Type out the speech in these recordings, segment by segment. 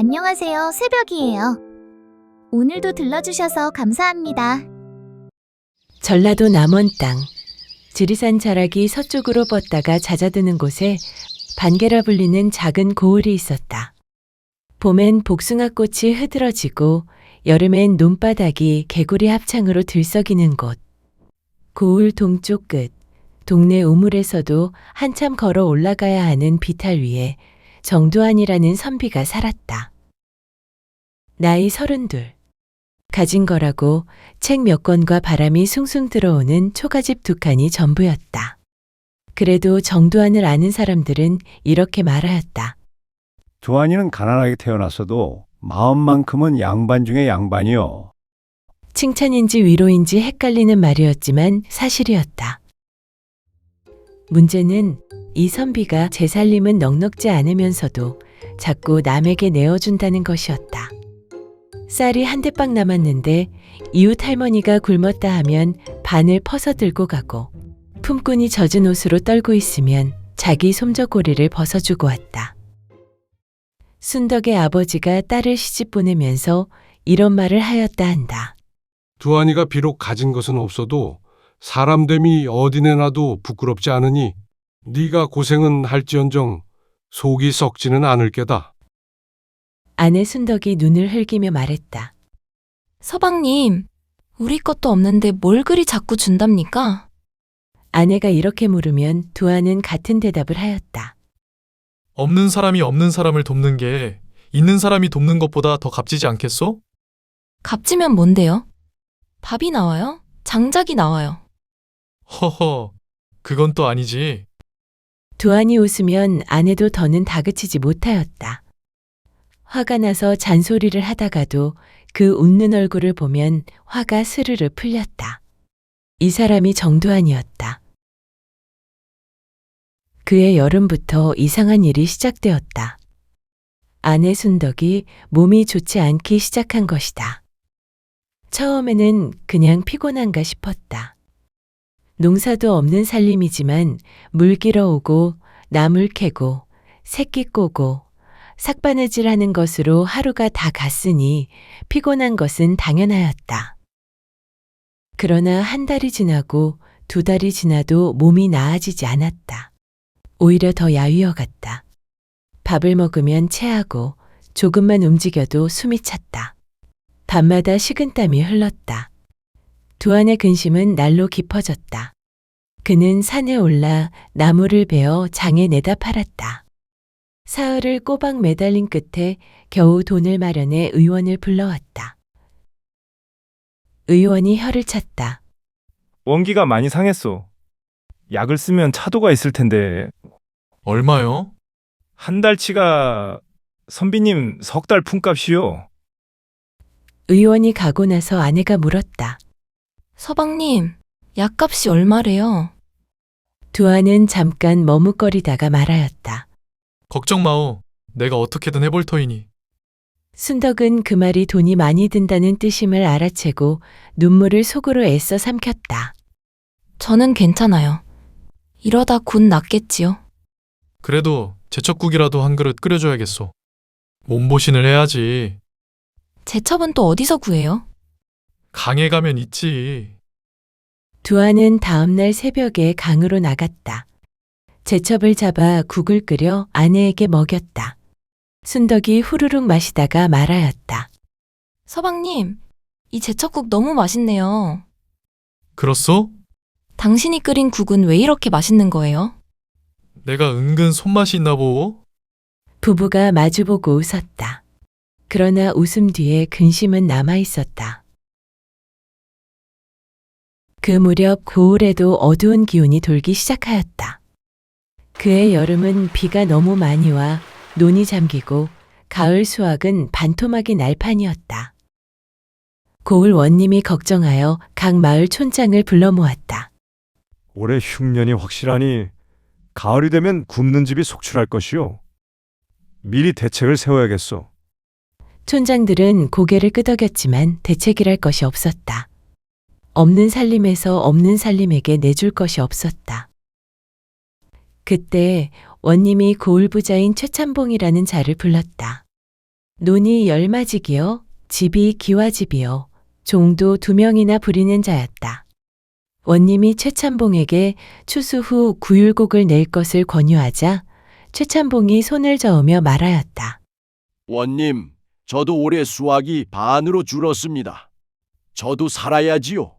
안녕하세요. 새벽이에요. 오늘도 들러주셔서 감사합니다. 전라도 남원 땅. 지리산 자락이 서쪽으로 뻗다가 잦아드는 곳에 반개라 불리는 작은 고을이 있었다. 봄엔 복숭아꽃이 흐드러지고 여름엔 논바닥이 개구리 합창으로 들썩이는 곳. 고을 동쪽 끝, 동네 우물에서도 한참 걸어 올라가야 하는 비탈 위에 정두환이라는 선비가 살았다. 나이 32. 가진 거라고 책 몇 권과 바람이 숭숭 들어오는 초가집 2칸이 전부였다. 그래도 정두환을 아는 사람들은 이렇게 말하였다. 두한이는 가난하게 태어났어도 마음만큼은 양반 중에 양반이요. 칭찬인지 위로인지 헷갈리는 말이었지만 사실이었다. 문제는 이 선비가 제살림은 넉넉지 않으면서도 자꾸 남에게 내어준다는 것이었다. 쌀이 한 대빵 남았는데 이웃 할머니가 굶었다 하면 반을 퍼서 들고 가고 품꾼이 젖은 옷으로 떨고 있으면 자기 솜저고리를 벗어주고 왔다. 순덕의 아버지가 딸을 시집 보내면서 이런 말을 하였다 한다. 두한이가 비록 가진 것은 없어도 사람됨이 어디 내놔도 부끄럽지 않으니 네가 고생은 할지언정 속이 썩지는 않을 게다. 아내 순덕이 눈을 흘기며 말했다. 서방님, 우리 것도 없는데 뭘 그리 자꾸 준답니까? 아내가 이렇게 물으면 두한은 같은 대답을 하였다. 없는 사람이 없는 사람을 돕는 게 있는 사람이 돕는 것보다 더 값지지 않겠소? 값지면 뭔데요? 밥이 나와요? 장작이 나와요. 허허, 그건 또 아니지. 두한이 웃으면 아내도 더는 다그치지 못하였다. 화가 나서 잔소리를 하다가도 그 웃는 얼굴을 보면 화가 스르르 풀렸다. 이 사람이 정두환이었다. 그해 여름부터 이상한 일이 시작되었다. 아내 순덕이 몸이 좋지 않기 시작한 것이다. 처음에는 그냥 피곤한가 싶었다. 농사도 없는 살림이지만 물 길어오고 나물 캐고 새끼 꼬고 삭바느질하는 것으로 하루가 다 갔으니 피곤한 것은 당연하였다. 그러나 한 달이 지나고 2달이 지나도 몸이 나아지지 않았다. 오히려 더 야위어 갔다. 밥을 먹으면 체하고 조금만 움직여도 숨이 찼다. 밤마다 식은땀이 흘렀다. 두한의 근심은 날로 깊어졌다. 그는 산에 올라 나무를 베어 장에 내다 팔았다. 사흘을 꼬박 매달린 끝에 겨우 돈을 마련해 의원을 불러왔다. 의원이 혀를 찼다. 원기가 많이 상했소. 약을 쓰면 차도가 있을 텐데 얼마요? 한 달치가 선비님 3달 품값이요. 의원이 가고 나서 아내가 물었다. 서방님, 약값이 얼마래요? 두한은 잠깐 머뭇거리다가 말하였다. 걱정 마오. 내가 어떻게든 해볼 터이니. 순덕은 그 말이 돈이 많이 든다는 뜻임을 알아채고 눈물을 속으로 애써 삼켰다. 저는 괜찮아요. 이러다 곧 낫겠지요. 그래도 제첩국이라도 한 그릇 끓여줘야겠소. 몸보신을 해야지. 제첩은 또 어디서 구해요? 강에 가면 있지. 두한은 다음날 새벽에 강으로 나갔다. 제첩을 잡아 국을 끓여 아내에게 먹였다. 순덕이 후루룩 마시다가 말하였다. 서방님, 이 제첩국 너무 맛있네요. 그렇소? 당신이 끓인 국은 왜 이렇게 맛있는 거예요? 내가 은근 손맛이 있나 보오? 부부가 마주보고 웃었다. 그러나 웃음 뒤에 근심은 남아 있었다. 그 무렵 고을에도 어두운 기운이 돌기 시작하였다. 그해 여름은 비가 너무 많이 와 논이 잠기고 가을 수확은 반토막이 날 판이었다. 고을 원님이 걱정하여 각 마을 촌장을 불러 모았다. 올해 흉년이 확실하니 가을이 되면 굶는 집이 속출할 것이요. 미리 대책을 세워야겠소. 촌장들은 고개를 끄덕였지만 대책이랄 것이 없었다. 없는 살림에서 없는 살림에게 내줄 것이 없었다. 그때 원님이 고을 부자인 최참봉이라는 자를 불렀다. 논이 열마지기요, 집이 기와집이요, 종도 2명이나 부리는 자였다. 원님이 최찬봉에게 추수 후 구율곡을 낼 것을 권유하자 최찬봉이 손을 저으며 말하였다. 원님, 저도 올해 수확이 반으로 줄었습니다. 저도 살아야지요.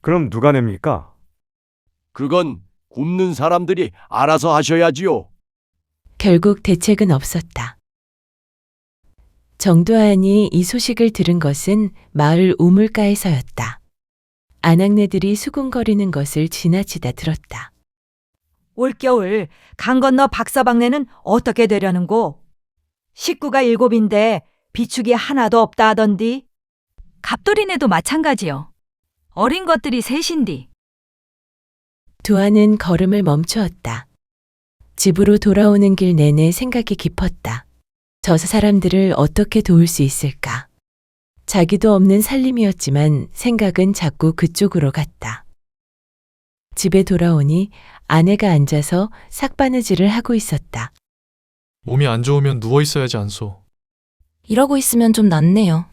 그럼 누가 냅니까? 그건 굶는 사람들이 알아서 하셔야지요. 결국 대책은 없었다. 정두환이 이 소식을 들은 것은 마을 우물가에서였다. 아낙네들이 수군거리는 것을 지나치다 들었다. 올겨울 강 건너 박서방네는 어떻게 되려는고? 식구가 7인데 비축이 하나도 없다 하던디. 갑돌이네도 마찬가지요. 어린 것들이 셋인디. 두아는 걸음을 멈추었다. 집으로 돌아오는 길 내내 생각이 깊었다. 저 사람들을 어떻게 도울 수 있을까? 자기도 없는 살림이었지만 생각은 자꾸 그쪽으로 갔다. 집에 돌아오니 아내가 앉아서 삭바느질을 하고 있었다. 몸이 안 좋으면 누워 있어야지 않소. 이러고 있으면 좀 낫네요.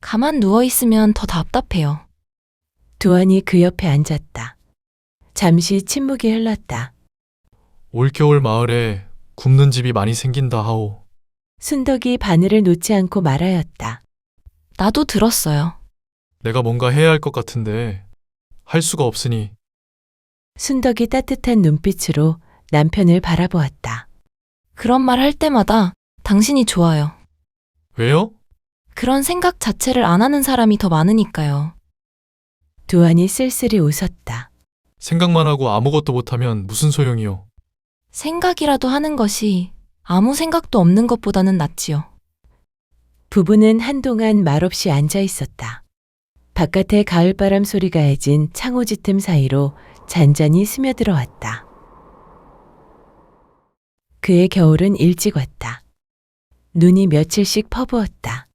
가만 누워 있으면 더 답답해요. 두안이 그 옆에 앉았다. 잠시 침묵이 흘렀다. 올겨울 마을에 굶는 집이 많이 생긴다 하오. 순덕이 바늘을 놓지 않고 말하였다. 나도 들었어요. 내가 뭔가 해야 할 것 같은데 할 수가 없으니. 순덕이 따뜻한 눈빛으로 남편을 바라보았다. 그런 말 할 때마다 당신이 좋아요. 왜요? 그런 생각 자체를 안 하는 사람이 더 많으니까요. 두안이 쓸쓸히 웃었다. 생각만 하고 아무것도 못하면 무슨 소용이요. 생각이라도 하는 것이 아무 생각도 없는 것보다는 낫지요. 부부는 한동안 말없이 앉아 있었다. 바깥의 가을바람 소리가 해진 창호지 틈 사이로 잔잔히 스며들어왔다. 그의 겨울은 일찍 왔다. 눈이 며칠씩 퍼부었다.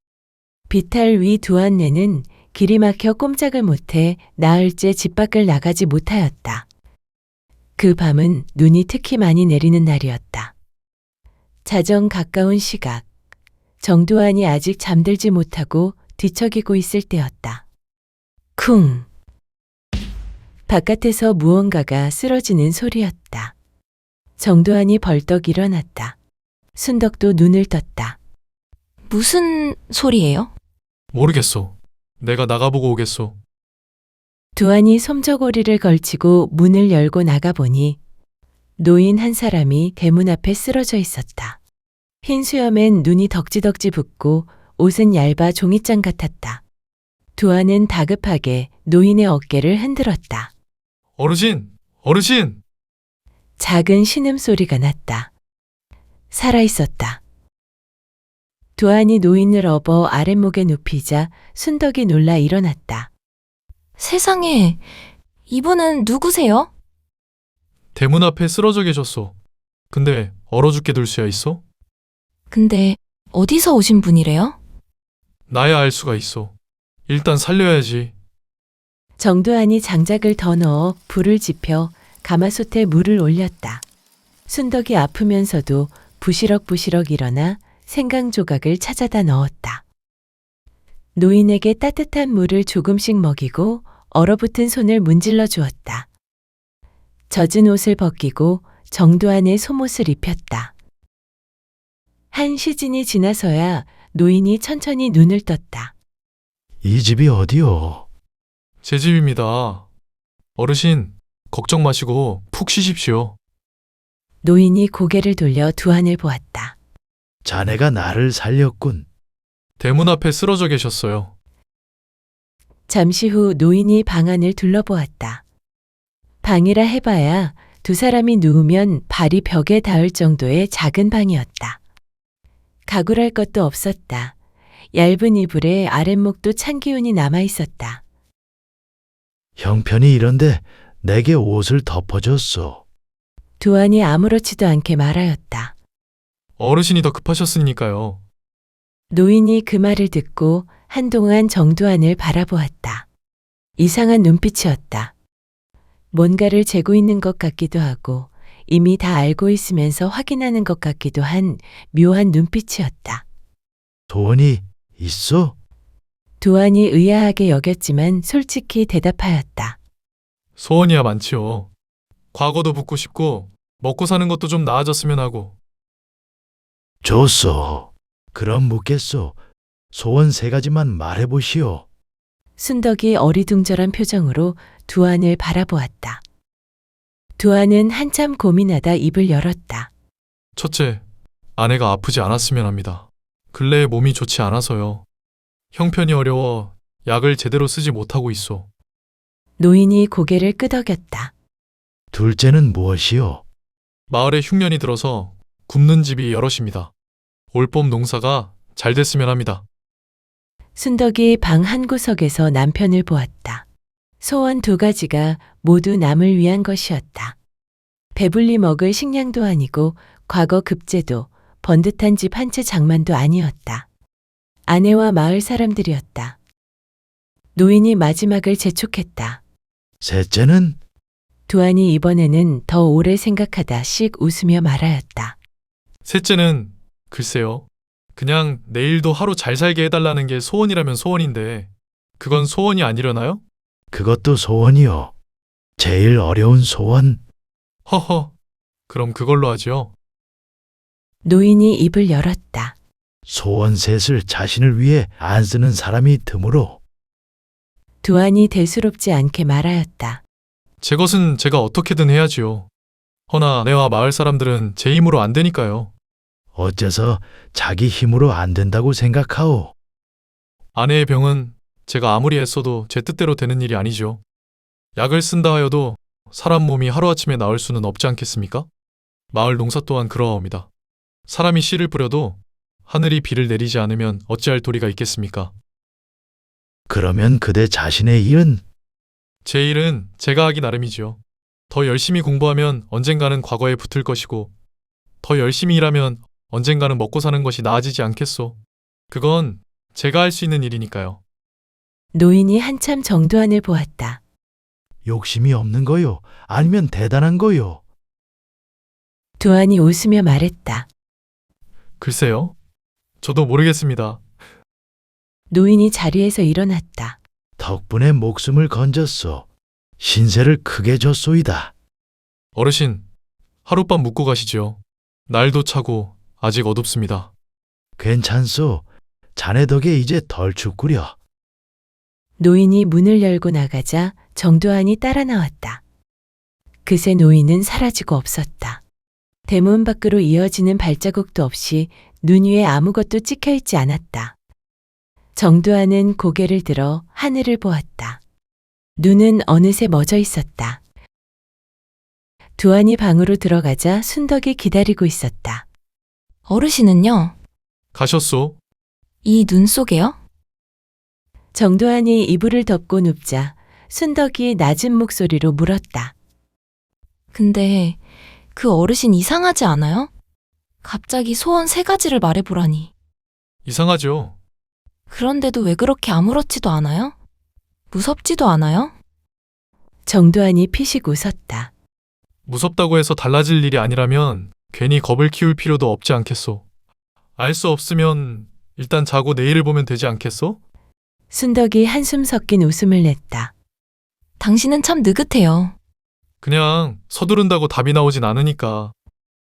비탈 위 두안네는 길이 막혀 꼼짝을 못해 나흘째 집 밖을 나가지 못하였다. 그 밤은 눈이 특히 많이 내리는 날이었다. 자정 가까운 시각, 정두환이 아직 잠들지 못하고 뒤척이고 있을 때였다. 쿵! 바깥에서 무언가가 쓰러지는 소리였다. 정두환이 벌떡 일어났다. 순덕도 눈을 떴다. 무슨 소리예요? 모르겠소. 내가 나가보고 오겠소. 두안이 솜저고리를 걸치고 문을 열고 나가보니 노인 한 사람이 대문 앞에 쓰러져 있었다. 흰 수염엔 눈이 덕지덕지 붓고 옷은 얇아 종이장 같았다. 두안은 다급하게 노인의 어깨를 흔들었다. 어르신! 어르신! 작은 신음소리가 났다. 살아있었다. 두안이 노인을 업어 아랫목에 눕히자 순덕이 놀라 일어났다. 세상에, 이분은 누구세요? 대문 앞에 쓰러져 계셨소. 근데 얼어 죽게 둘 수야 있어? 근데 어디서 오신 분이래요? 나야 알 수가 있어. 일단 살려야지. 정두환이 장작을 더 넣어 불을 지펴 가마솥에 물을 올렸다. 순덕이 아프면서도 부시럭부시럭 일어나 생강 조각을 찾아다 넣었다. 노인에게 따뜻한 물을 조금씩 먹이고 얼어붙은 손을 문질러 주었다. 젖은 옷을 벗기고 정두환의 속옷을 입혔다. 한 시즌이 지나서야 노인이 천천히 눈을 떴다. 이 집이 어디요? 제 집입니다. 어르신, 걱정 마시고 푹 쉬십시오. 노인이 고개를 돌려 두안을 보았다. 자네가 나를 살렸군. 대문 앞에 쓰러져 계셨어요. 잠시 후 노인이 방 안을 둘러보았다. 방이라 해봐야 두 사람이 누우면 발이 벽에 닿을 정도의 작은 방이었다. 가굴할 것도 없었다. 얇은 이불에 아랫목도 찬 기운이 남아있었다. 형편이 이런데 내게 옷을 덮어줬소. 두안이 아무렇지도 않게 말하였다. 어르신이 더 급하셨으니까요. 노인이 그 말을 듣고 한동안 정두환을 바라보았다. 이상한 눈빛이었다. 뭔가를 재고 있는 것 같기도 하고 이미 다 알고 있으면서 확인하는 것 같기도 한 묘한 눈빛이었다. 소원이 있어? 두안이 의아하게 여겼지만 솔직히 대답하였다. 소원이야 많지요. 과거도 묻고 싶고 먹고 사는 것도 좀 나아졌으면 하고. 좋소. 그럼 묻겠소. 소원 3가지만 말해보시오. 순덕이 어리둥절한 표정으로 두안을 바라보았다. 두안은 한참 고민하다 입을 열었다. 첫째, 아내가 아프지 않았으면 합니다. 근래에 몸이 좋지 않아서요. 형편이 어려워 약을 제대로 쓰지 못하고 있어. 노인이 고개를 끄덕였다. 둘째는 무엇이오? 마을에 흉년이 들어서 굶는 집이 여럿입니다. 올봄 농사가 잘 됐으면 합니다. 순덕이 방 한 구석에서 남편을 보았다. 소원 2가지가 모두 남을 위한 것이었다. 배불리 먹을 식량도 아니고 과거 급제도 번듯한 집 한 채 장만도 아니었다. 아내와 마을 사람들이었다. 노인이 마지막을 재촉했다. 셋째는? 두안이 이번에는 더 오래 생각하다 씩 웃으며 말하였다. 셋째는 글쎄요. 그냥 내일도 하루 잘 살게 해달라는 게 소원이라면 소원인데 그건 소원이 아니려나요? 그것도 소원이요. 제일 어려운 소원? 허허. 그럼 그걸로 하지요. 노인이 입을 열었다. 소원 셋을 자신을 위해 안 쓰는 사람이 드물어. 두안이 대수롭지 않게 말하였다. 제 것은 제가 어떻게든 해야지요. 허나 아내와 마을 사람들은 제 힘으로 안 되니까요. 어째서 자기 힘으로 안 된다고 생각하오? 아내의 병은 제가 아무리 애써도 제 뜻대로 되는 일이 아니죠. 약을 쓴다 하여도 사람 몸이 하루아침에 나을 수는 없지 않겠습니까? 마을 농사 또한 그러하옵니다. 사람이 씨를 뿌려도 하늘이 비를 내리지 않으면 어찌할 도리가 있겠습니까? 그러면 그대 자신의 일은? 제 일은 제가 하기 나름이지요. 더 열심히 공부하면 언젠가는 과거에 붙을 것이고 더 열심히 일하면 언젠가는 먹고 사는 것이 나아지지 않겠소. 그건 제가 할 수 있는 일이니까요. 노인이 한참 정두안을 보았다. 욕심이 없는 거요? 아니면 대단한 거요? 두안이 웃으며 말했다. 글쎄요. 저도 모르겠습니다. 노인이 자리에서 일어났다. 덕분에 목숨을 건졌소. 신세를 크게 졌소이다. 어르신, 하룻밤 묵고 가시지요. 날도 차고 아직 어둡습니다. 괜찮소. 자네 덕에 이제 덜 춥구려. 노인이 문을 열고 나가자 정두안이 따라 나왔다. 그새 노인은 사라지고 없었다. 대문 밖으로 이어지는 발자국도 없이 눈 위에 아무것도 찍혀 있지 않았다. 정두안은 고개를 들어 하늘을 보았다. 눈은 어느새 멎어 있었다. 두안이 방으로 들어가자 순덕이 기다리고 있었다. 어르신은요? 가셨소? 이 눈 속에요? 정두안이 이불을 덮고 눕자 순덕이 낮은 목소리로 물었다. 근데 그 어르신 이상하지 않아요? 갑자기 소원 3가지를 말해보라니. 이상하죠? 그런데도 왜 그렇게 아무렇지도 않아요? 무섭지도 않아요? 정두안이 피식 웃었다. 무섭다고 해서 달라질 일이 아니라면 괜히 겁을 키울 필요도 없지 않겠소. 알 수 없으면 일단 자고 내일을 보면 되지 않겠소? 순덕이 한숨 섞인 웃음을 냈다. 당신은 참 느긋해요. 그냥 서두른다고 답이 나오진 않으니까.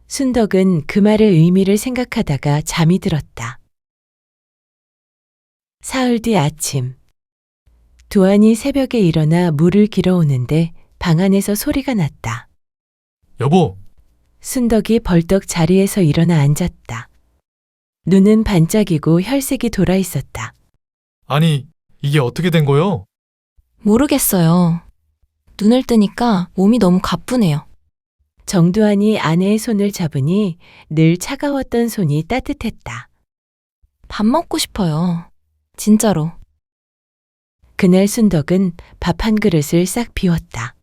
순덕은 그 말의 의미를 생각하다가 잠이 들었다. 사흘 뒤 아침. 두안이 새벽에 일어나 물을 길어오는데 방 안에서 소리가 났다. 여보, 순덕이 벌떡 자리에서 일어나 앉았다. 눈은 반짝이고 혈색이 돌아 있었다. 아니, 이게 어떻게 된 거요? 모르겠어요. 눈을 뜨니까 몸이 너무 가쁘네요. 정두안이 아내의 손을 잡으니 늘 차가웠던 손이 따뜻했다. 밥 먹고 싶어요. 진짜로. 그날 순덕은 밥 한 그릇을 싹 비웠다.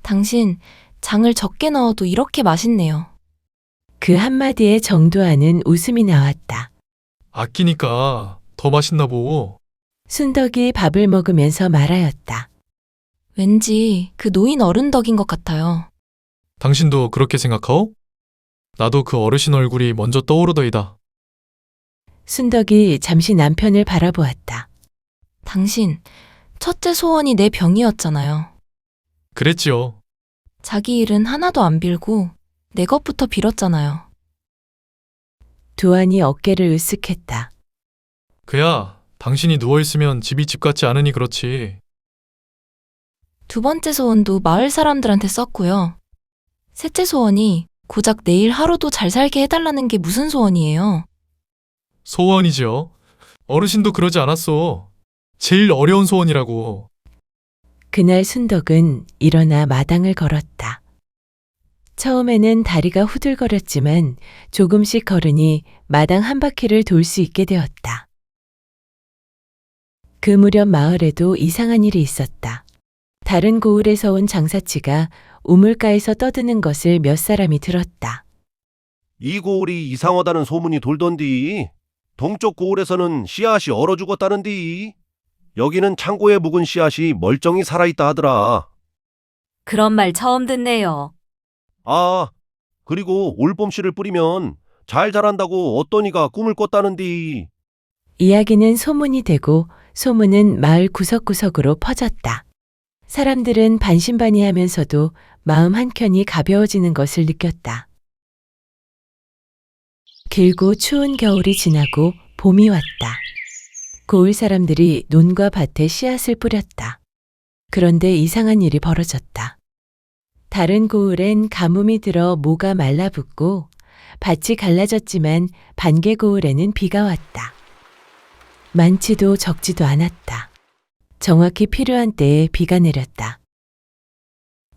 당신 장을 적게 넣어도 이렇게 맛있네요. 그 한마디에 정두안은 웃음이 나왔다. 아끼니까 더 맛있나 보고. 순덕이 밥을 먹으면서 말하였다. 왠지 그 노인 어른 덕인 것 같아요. 당신도 그렇게 생각하오? 나도 그 어르신 얼굴이 먼저 떠오르더이다. 순덕이 잠시 남편을 바라보았다. 당신, 첫째 소원이 내 병이었잖아요. 그랬지요. 자기 일은 하나도 안 빌고 내 것부터 빌었잖아요. 두안이 어깨를 으쓱했다. 그야, 당신이 누워있으면 집이 집 같지 않으니 그렇지. 두 번째 소원도 마을 사람들한테 썼고요. 셋째 소원이 고작 내일 하루도 잘 살게 해달라는 게 무슨 소원이에요? 소원이죠. 어르신도 그러지 않았어. 제일 어려운 소원이라고. 그날 순덕은 일어나 마당을 걸었다. 처음에는 다리가 후들거렸지만 조금씩 걸으니 마당 한 바퀴를 돌 수 있게 되었다. 그 무렵 마을에도 이상한 일이 있었다. 다른 고을에서 온 장사치가 우물가에서 떠드는 것을 몇 사람이 들었다. 이 고을이 이상하다는 소문이 돌던디. 동쪽 고을에서는 씨앗이 얼어 죽었다는디. 여기는 창고에 묵은 씨앗이 멀쩡히 살아있다 하더라. 그런 말 처음 듣네요. 아, 그리고 올봄씨를 뿌리면 잘 자란다고 어떤 이가 꿈을 꿨다는디. 이야기는 소문이 되고 소문은 마을 구석구석으로 퍼졌다. 사람들은 반신반의하면서도 마음 한켠이 가벼워지는 것을 느꼈다. 길고 추운 겨울이 지나고 봄이 왔다. 고을 사람들이 논과 밭에 씨앗을 뿌렸다. 그런데 이상한 일이 벌어졌다. 다른 고을엔 가뭄이 들어 모가 말라붙고 밭이 갈라졌지만 반개 고을에는 비가 왔다. 많지도 적지도 않았다. 정확히 필요한 때에 비가 내렸다.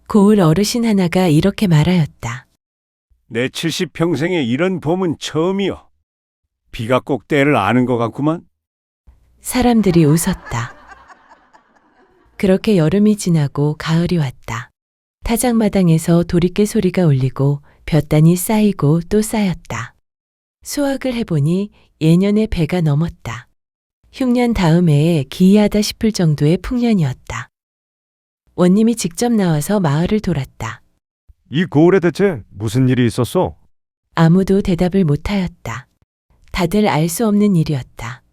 고을 어르신 하나가 이렇게 말하였다. 내 70평생에 이런 봄은 처음이요. 비가 꼭 때를 아는 것 같구만. 사람들이 웃었다. 그렇게 여름이 지나고 가을이 왔다. 타작마당에서 도리깨 소리가 울리고 볕단이 쌓이고 또 쌓였다. 수확을 해보니 예년의 배가 넘었다. 흉년 다음 해에 기이하다 싶을 정도의 풍년이었다. 원님이 직접 나와서 마을을 돌았다. 이 고을에 대체 무슨 일이 있었어? 아무도 대답을 못하였다. 다들 알 수 없는 일이었다.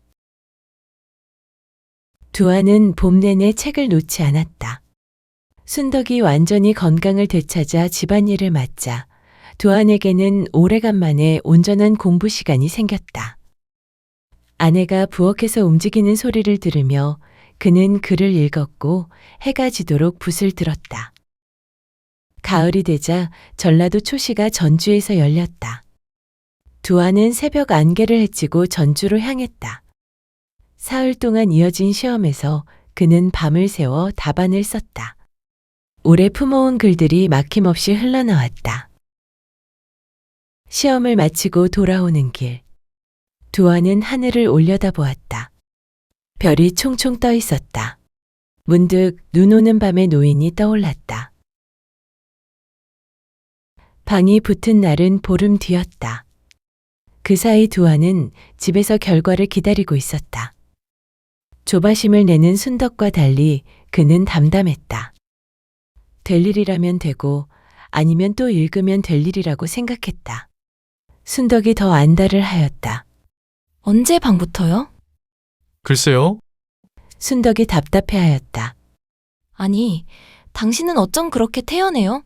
두아는 봄 내내 책을 놓지 않았다. 순덕이 완전히 건강을 되찾아 집안일을 맡자 두안에게는 오래간만에 온전한 공부 시간이 생겼다. 아내가 부엌에서 움직이는 소리를 들으며 그는 글을 읽었고 해가 지도록 붓을 들었다. 가을이 되자 전라도 초시가 전주에서 열렸다. 두아는 새벽 안개를 헤치고 전주로 향했다. 사흘 동안 이어진 시험에서 그는 밤을 새워 답안을 썼다. 오래 품어온 글들이 막힘없이 흘러나왔다. 시험을 마치고 돌아오는 길. 두아는 하늘을 올려다보았다. 별이 총총 떠 있었다. 문득 눈 오는 밤의 노인이 떠올랐다. 방이 붙은 날은 보름 뒤였다. 그 사이 두아는 집에서 결과를 기다리고 있었다. 조바심을 내는 순덕과 달리 그는 담담했다. 될 일이라면 되고 아니면 또 읽으면 될 일이라고 생각했다. 순덕이 더 안달을 하였다. 언제 방부터요? 글쎄요. 순덕이 답답해하였다. 아니, 당신은 어쩜 그렇게 태연해요?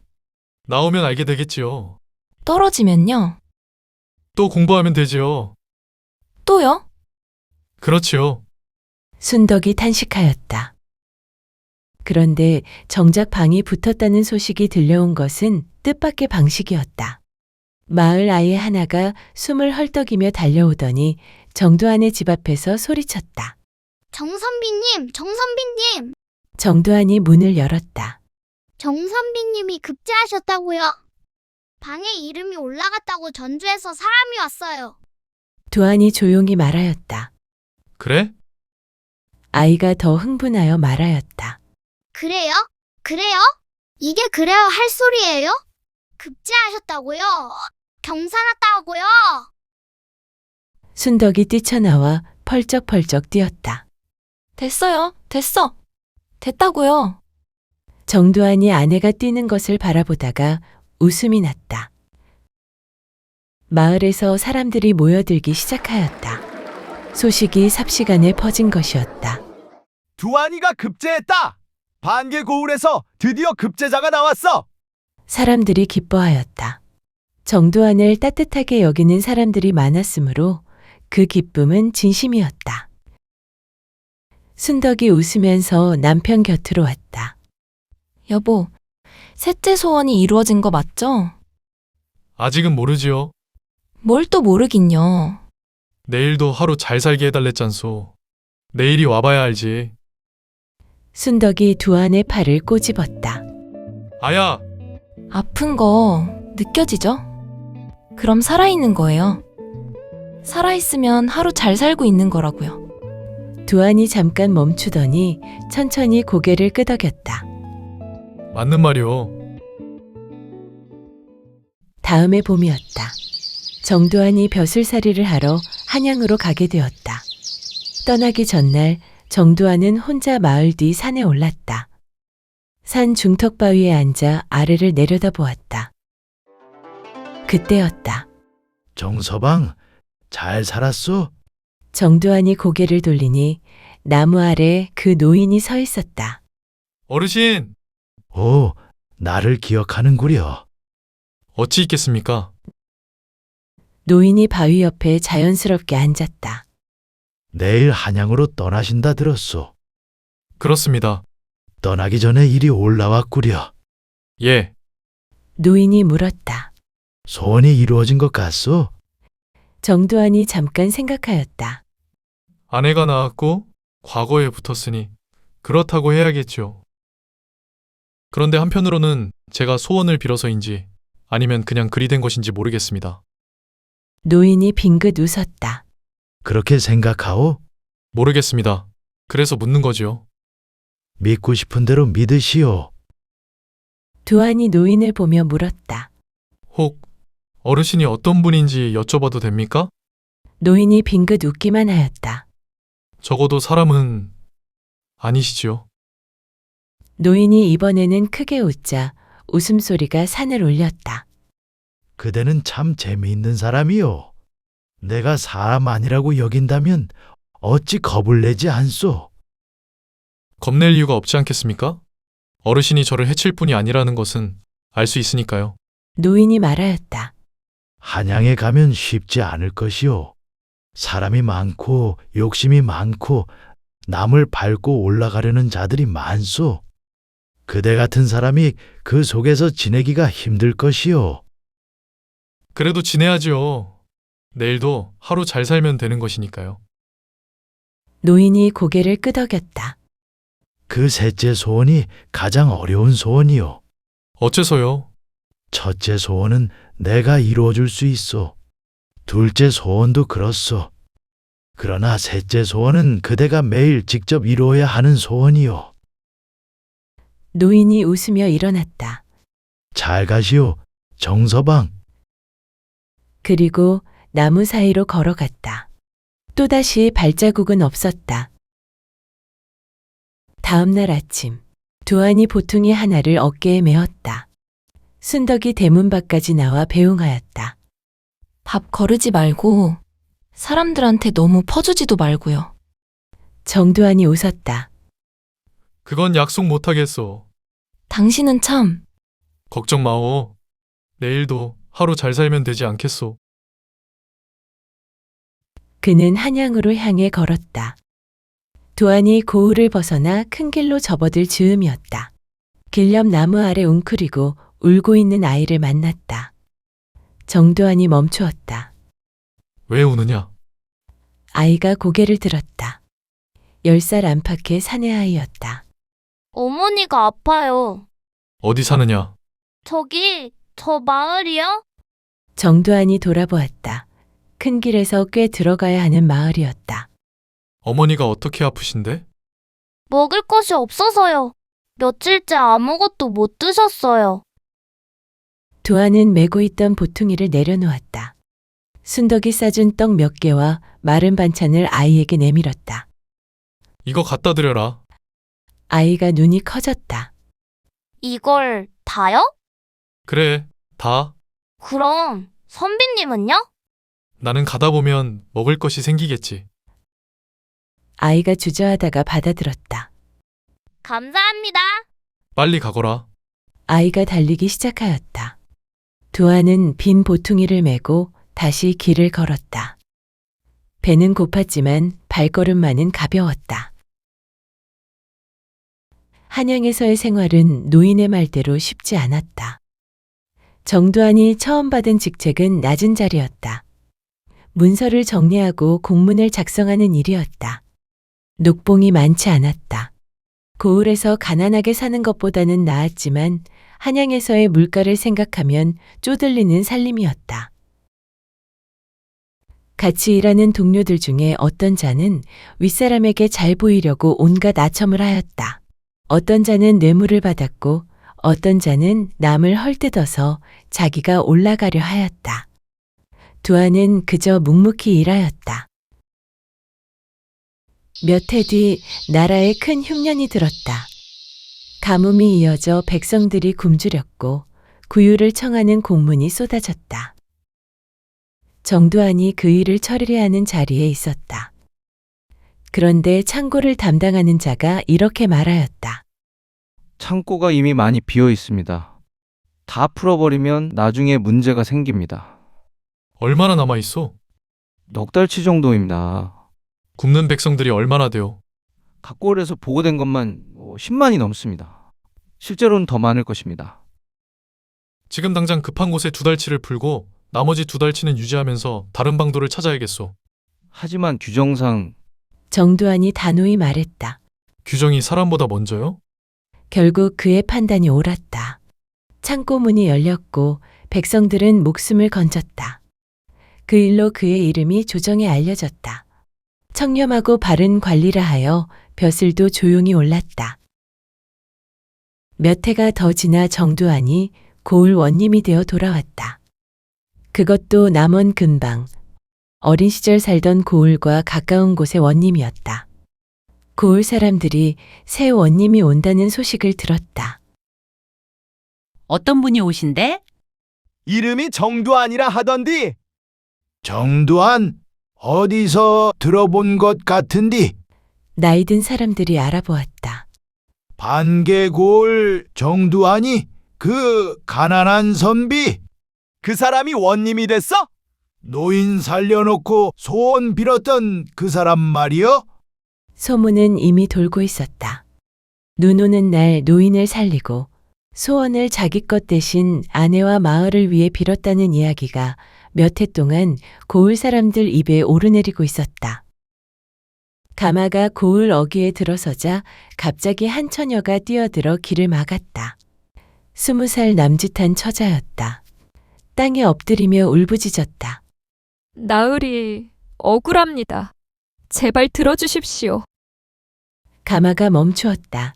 나오면 알게 되겠지요. 떨어지면요? 또 공부하면 되지요. 또요? 그렇지요. 순덕이 탄식하였다. 그런데 정작 방이 붙었다는 소식이 들려온 것은 뜻밖의 방식이었다. 마을 아이 하나가 숨을 헐떡이며 달려오더니 정두환의 집 앞에서 소리쳤다. 정선비님, 정선비님. 정두환이 문을 열었다. 정선비님이 급제하셨다고요. 방에 이름이 올라갔다고 전주에서 사람이 왔어요. 두환이 조용히 말하였다. 그래? 아이가 더 흥분하여 말하였다. 그래요? 그래요? 이게 그래요 할 소리예요? 급제하셨다고요? 경사 났다고요? 순덕이 뛰쳐나와 펄쩍펄쩍 뛰었다. 됐어요. 됐어. 됐다고요. 정두환이 아내가 뛰는 것을 바라보다가 웃음이 났다. 마을에서 사람들이 모여들기 시작하였다. 소식이 삽시간에 퍼진 것이었다. 두한이가 급제했다. 반개 고을에서 드디어 급제자가 나왔어. 사람들이 기뻐하였다. 정두환을 따뜻하게 여기는 사람들이 많았으므로 그 기쁨은 진심이었다. 순덕이 웃으면서 남편 곁으로 왔다. 여보, 셋째 소원이 이루어진 거 맞죠? 아직은 모르지요. 뭘 또 모르긴요. 내일도 하루 잘 살게 해달랬잖소. 내일이 와봐야 알지. 순덕이 두한의 팔을 꼬집었다. 아야, 아픈 거 느껴지죠? 그럼 살아있는 거예요. 살아있으면 하루 잘 살고 있는 거라고요. 두한이 잠깐 멈추더니 천천히 고개를 끄덕였다. 맞는 말이오. 다음해 봄이었다. 정두환이 벼슬살이를 하러 한양으로 가게 되었다. 떠나기 전날 정두환은 혼자 마을 뒤 산에 올랐다. 산 중턱바위에 앉아 아래를 내려다보았다. 그때였다. 정서방, 잘 살았소? 정두환이 고개를 돌리니 나무 아래 그 노인이 서 있었다. 어르신, 오, 나를 기억하는구려. 어찌 있겠습니까? 노인이 바위 옆에 자연스럽게 앉았다. 내일 한양으로 떠나신다 들었소. 그렇습니다. 떠나기 전에 이리 올라왔구려. 예, 노인이 물었다. 소원이 이루어진 것 같소? 정두환이 잠깐 생각하였다. 아내가 낳았고 과거에 붙었으니 그렇다고 해야겠죠. 그런데 한편으로는 제가 소원을 빌어서인지 아니면 그냥 그리 된 것인지 모르겠습니다. 노인이 빙긋 웃었다. 그렇게 생각하오? 모르겠습니다. 그래서 묻는 거지요. 믿고 싶은 대로 믿으시오. 두한이 노인을 보며 물었다. 혹 어르신이 어떤 분인지 여쭤봐도 됩니까? 노인이 빙긋 웃기만 하였다. 적어도 사람은 아니시지요. 노인이 이번에는 크게 웃자 웃음소리가 산을 울렸다. 그대는 참 재미있는 사람이오. 내가 사람 아니라고 여긴다면 어찌 겁을 내지 않소? 겁낼 이유가 없지 않겠습니까? 어르신이 저를 해칠 뿐이 아니라는 것은 알 수 있으니까요. 노인이 말하였다. 한양에 가면 쉽지 않을 것이오. 사람이 많고 욕심이 많고 남을 밟고 올라가려는 자들이 많소. 그대 같은 사람이 그 속에서 지내기가 힘들 것이오. 그래도 지내야지요. 내일도 하루 잘 살면 되는 것이니까요. 노인이 고개를 끄덕였다. 그 셋째 소원이 가장 어려운 소원이오. 어째서요? 첫째 소원은 내가 이루어줄 수 있어. 둘째 소원도 그렇소. 그러나 셋째 소원은 그대가 매일 직접 이루어야 하는 소원이오. 노인이 웃으며 일어났다. 잘 가시오, 정서방. 그리고 나무 사이로 걸어갔다. 또다시 발자국은 없었다. 다음 날 아침, 두한이 보퉁이 하나를 어깨에 메었다. 순덕이 대문 밖까지 나와 배웅하였다. 밥 거르지 말고 사람들한테 너무 퍼주지도 말고요. 정두환이 웃었다. 그건 약속 못하겠소. 당신은 참 걱정 마오. 내일도 하루 잘 살면 되지 않겠소. 그는 한양으로 향해 걸었다. 두한이 고을을 벗어나 큰 길로 접어들 즈음이었다. 길 옆 나무 아래 웅크리고 울고 있는 아이를 만났다. 정두환이 멈추었다. 왜 우느냐? 아이가 고개를 들었다. 10살 안팎의 사내 아이였다. 어머니가 아파요. 어디 사느냐? 저기, 저 마을이요? 정두환이 돌아보았다. 큰 길에서 꽤 들어가야 하는 마을이었다. 어머니가 어떻게 아프신데? 먹을 것이 없어서요. 며칠째 아무것도 못 드셨어요. 두한은 메고 있던 보퉁이를 내려놓았다. 순덕이 싸준 떡 몇 개와 마른 반찬을 아이에게 내밀었다. 이거 갖다 드려라. 아이가 눈이 커졌다. 이걸 다요? 그래, 다. 그럼 선비님은요? 나는 가다 보면 먹을 것이 생기겠지. 아이가 주저하다가 받아들었다. 감사합니다. 빨리 가거라. 아이가 달리기 시작하였다. 두아는 빈 보퉁이를 메고 다시 길을 걸었다. 배는 고팠지만 발걸음만은 가벼웠다. 한양에서의 생활은 노인의 말대로 쉽지 않았다. 정두환이 처음 받은 직책은 낮은 자리였다. 문서를 정리하고 공문을 작성하는 일이었다. 녹봉이 많지 않았다. 고을에서 가난하게 사는 것보다는 나았지만 한양에서의 물가를 생각하면 쪼들리는 살림이었다. 같이 일하는 동료들 중에 어떤 자는 윗사람에게 잘 보이려고 온갖 아첨을 하였다. 어떤 자는 뇌물을 받았고 어떤 자는 남을 헐뜯어서 자기가 올라가려 하였다. 두아는 그저 묵묵히 일하였다. 몇 해 뒤 나라에 큰 흉년이 들었다. 가뭄이 이어져 백성들이 굶주렸고 구유를 청하는 공문이 쏟아졌다. 정두환이 그 일을 처리하는 자리에 있었다. 그런데 창고를 담당하는 자가 이렇게 말하였다. 창고가 이미 많이 비어 있습니다. 다 풀어버리면 나중에 문제가 생깁니다. 얼마나 남아있어? 넉 달치 정도입니다. 굶는 백성들이 얼마나 돼요? 각골에서 보고된 것만 10만이 넘습니다. 실제로는 더 많을 것입니다. 지금 당장 급한 곳에 2달치를 풀고 나머지 2달치는 유지하면서 다른 방도를 찾아야겠소. 하지만 규정상 정두환이 단호히 말했다. 규정이 사람보다 먼저요? 결국 그의 판단이 옳았다. 창고 문이 열렸고 백성들은 목숨을 건졌다. 그 일로 그의 이름이 조정에 알려졌다. 청렴하고 바른 관리라 하여 벼슬도 조용히 올랐다. 몇 해가 더 지나 정두환이 고을 원님이 되어 돌아왔다. 그것도 남원 근방, 어린 시절 살던 고을과 가까운 곳의 원님이었다. 고을 사람들이 새 원님이 온다는 소식을 들었다. 어떤 분이 오신대? 이름이 정두환이라 하던디. 정두환, 어디서 들어본 것 같은디? 나이든 사람들이 알아보았다. 반개골 정두환이 그 가난한 선비? 그 사람이 원님이 됐어? 노인 살려놓고 소원 빌었던 그 사람 말이여? 소문은 이미 돌고 있었다. 눈 오는 날 노인을 살리고 소원을 자기 것 대신 아내와 마을을 위해 빌었다는 이야기가 몇 해 동안 고을 사람들 입에 오르내리고 있었다. 가마가 고을 어귀에 들어서자 갑자기 한 처녀가 뛰어들어 길을 막았다. 20살 남짓한 처자였다. 땅에 엎드리며 울부짖었다. 나으리 억울합니다. 제발 들어주십시오. 가마가 멈추었다.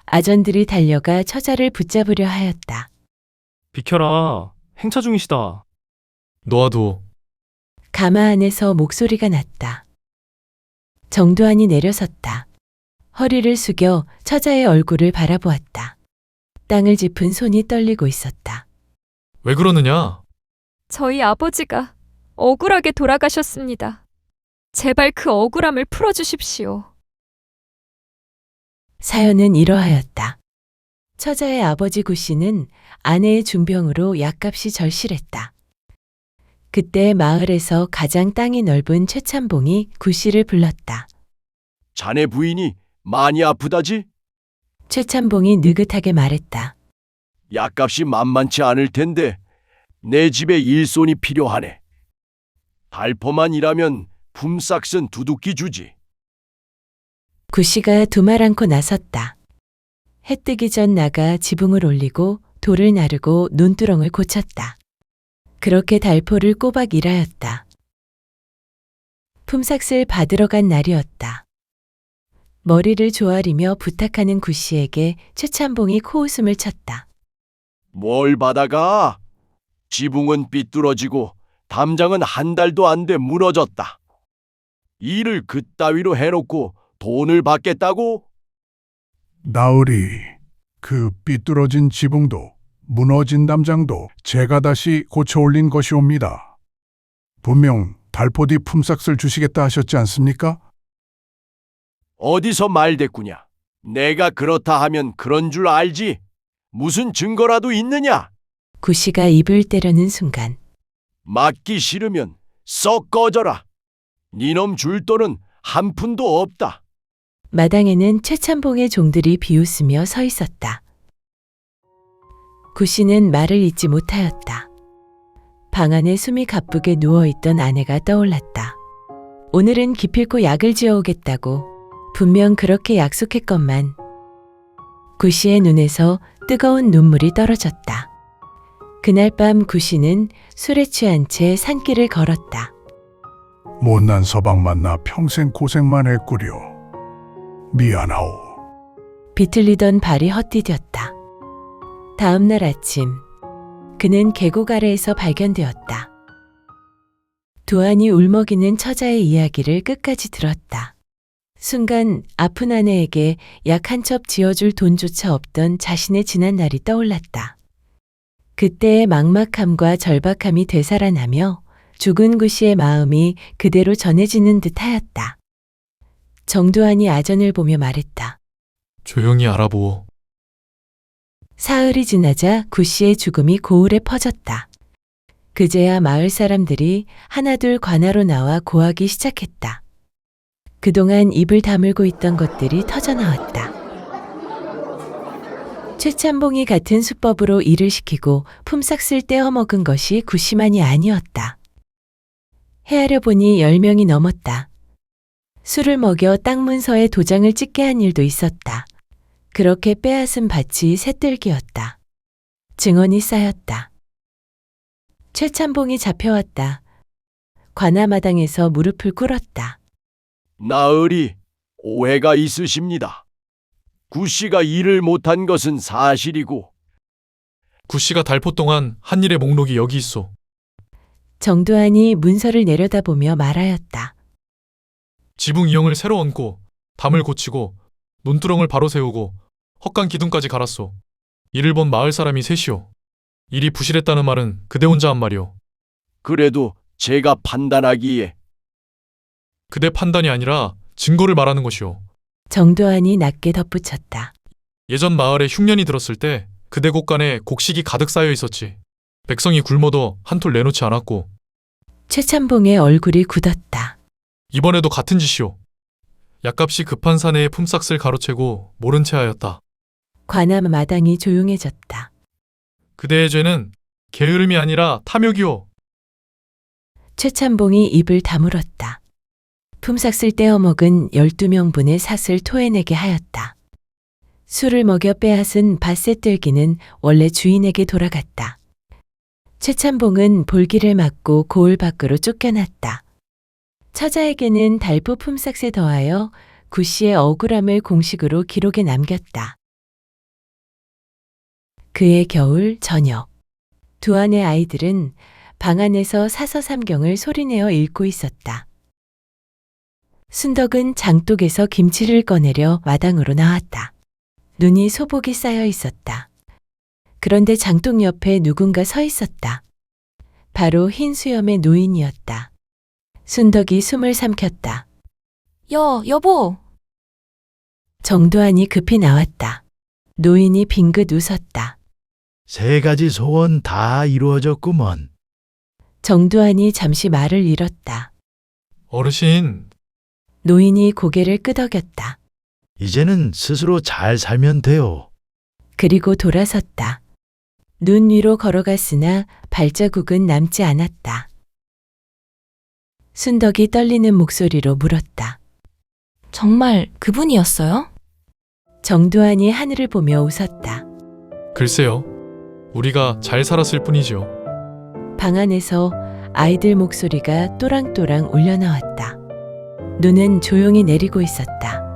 아전들이 달려가 처자를 붙잡으려 하였다. 비켜라. 행차 중이시다. 놓아도. 가마 안에서 목소리가 났다. 정두환이 내려섰다. 허리를 숙여 처자의 얼굴을 바라보았다. 땅을 짚은 손이 떨리고 있었다. 왜 그러느냐? 저희 아버지가 억울하게 돌아가셨습니다. 제발 그 억울함을 풀어주십시오. 사연은 이러하였다. 처자의 아버지 구씨는 아내의 중병으로 약값이 절실했다. 그때 마을에서 가장 땅이 넓은 최참봉이 구씨를 불렀다. 자네 부인이 많이 아프다지? 최참봉이 느긋하게 말했다. 약값이 만만치 않을 텐데 내 집에 일손이 필요하네. 달포만 일하면 품삯은 두둑히 주지. 구씨가 두말 않고 나섰다. 해 뜨기 전 나가 지붕을 올리고 돌을 나르고 논두렁을 고쳤다. 그렇게 달포를 꼬박 일하였다. 품삯을 받으러 간 날이었다. 머리를 조아리며 부탁하는 구씨에게 최참봉이 코웃음을 쳤다. 뭘 받아가? 지붕은 삐뚤어지고 담장은 한 달도 안 돼 무너졌다. 일을 그따위로 해놓고 돈을 받겠다고? 나으리, 그 삐뚤어진 지붕도 무너진 담장도 제가 다시 고쳐 올린 것이옵니다. 분명 달포 뒤 품삯을 주시겠다 하셨지 않습니까? 어디서 말대꾸냐? 내가 그렇다 하면 그런 줄 알지. 무슨 증거라도 있느냐? 구씨가 입을 떼려는 순간 맞기 싫으면 썩 꺼져라. 니놈 줄 돈은 한 푼도 없다. 마당에는 최찬봉의 종들이 비웃으며 서 있었다. 구씨는 말을 잇지 못하였다. 방 안에 숨이 가쁘게 누워있던 아내가 떠올랐다. 오늘은 기필코 약을 지어오겠다고 분명 그렇게 약속했건만 구씨의 눈에서 뜨거운 눈물이 떨어졌다. 그날 밤 구씨는 술에 취한 채 산길을 걸었다. 못난 서방 만나 평생 고생만 했구려. 미안하오. 비틀리던 발이 헛디뎠다. 다음 날 아침 그는 계곡 아래에서 발견되었다. 두안이 울먹이는 처자의 이야기를 끝까지 들었다. 순간 아픈 아내에게 약 한 첩 지어줄 돈조차 없던 자신의 지난 날이 떠올랐다. 그때의 막막함과 절박함이 되살아나며 죽은 구씨의 마음이 그대로 전해지는 듯하였다. 정두환이 아전을 보며 말했다. 조용히 알아보오. 사흘이 지나자 구씨의 죽음이 고을에 퍼졌다. 그제야 마을 사람들이 하나둘 관하로 나와 고하기 시작했다. 그동안 입을 다물고 있던 것들이 터져나왔다. 최찬봉이 같은 수법으로 일을 시키고 품삯을 떼어먹은 것이 구씨만이 아니었다. 헤아려 보니 10명이 넘었다. 술을 먹여 땅 문서에 도장을 찍게 한 일도 있었다. 그렇게 빼앗은 밭이 새뜰기였다. 증언이 쌓였다. 최찬봉이 잡혀왔다. 관아마당에서 무릎을 꿇었다. 나으리, 오해가 있으십니다. 구씨가 일을 못한 것은 사실이고 구씨가 달포 동안 한 일의 목록이 여기 있소. 정두환이 문서를 내려다보며 말하였다. 지붕 이형을 새로 얹고 담을 고치고 논두렁을 바로 세우고 헛간 기둥까지 갈았소. 이를 본 마을 사람이 셋이오. 일이 부실했다는 말은 그대 혼자 한 말이오. 그래도 제가 판단하기에 그대 판단이 아니라 증거를 말하는 것이오. 정두환이 낮게 덧붙였다. 예전 마을에 흉년이 들었을 때 그대 곳간에 곡식이 가득 쌓여 있었지. 백성이 굶어도 한 톨 내놓지 않았고. 최찬봉의 얼굴이 굳었다. 이번에도 같은 짓이오. 약값이 급한 사내의 품삯을 가로채고 모른 채 하였다. 관아 마당이 조용해졌다. 그대의 죄는 게으름이 아니라 탐욕이오. 최찬봉이 입을 다물었다. 품삯을 떼어먹은 12명분의 삿을 토해내게 하였다. 술을 먹여 빼앗은 밭새뜰기는 원래 주인에게 돌아갔다. 최찬봉은 볼기를 맞고 고을 밖으로 쫓겨났다. 처자에게는 달포 품삯에 더하여 구씨의 억울함을 공식으로 기록에 남겼다. 그해 겨울 저녁, 두안의 아이들은 방 안에서 사서삼경을 소리내어 읽고 있었다. 순덕은 장독에서 김치를 꺼내려 마당으로 나왔다. 눈이 소복이 쌓여 있었다. 그런데 장독 옆에 누군가 서 있었다. 바로 흰 수염의 노인이었다. 순덕이 숨을 삼켰다. 여보. 정두환이 급히 나왔다. 노인이 빙긋 웃었다. 3가지 소원 다 이루어졌구먼. 정두환이 잠시 말을 잃었다. 어르신. 노인이 고개를 끄덕였다. 이제는 스스로 잘 살면 돼요. 그리고 돌아섰다. 눈 위로 걸어갔으나 발자국은 남지 않았다. 순덕이 떨리는 목소리로 물었다. 정말 그분이었어요? 정두환이 하늘을 보며 웃었다. 글쎄요. 우리가 잘 살았을 뿐이죠. 방 안에서 아이들 목소리가 또랑또랑 울려나왔다. 눈은 조용히 내리고 있었다.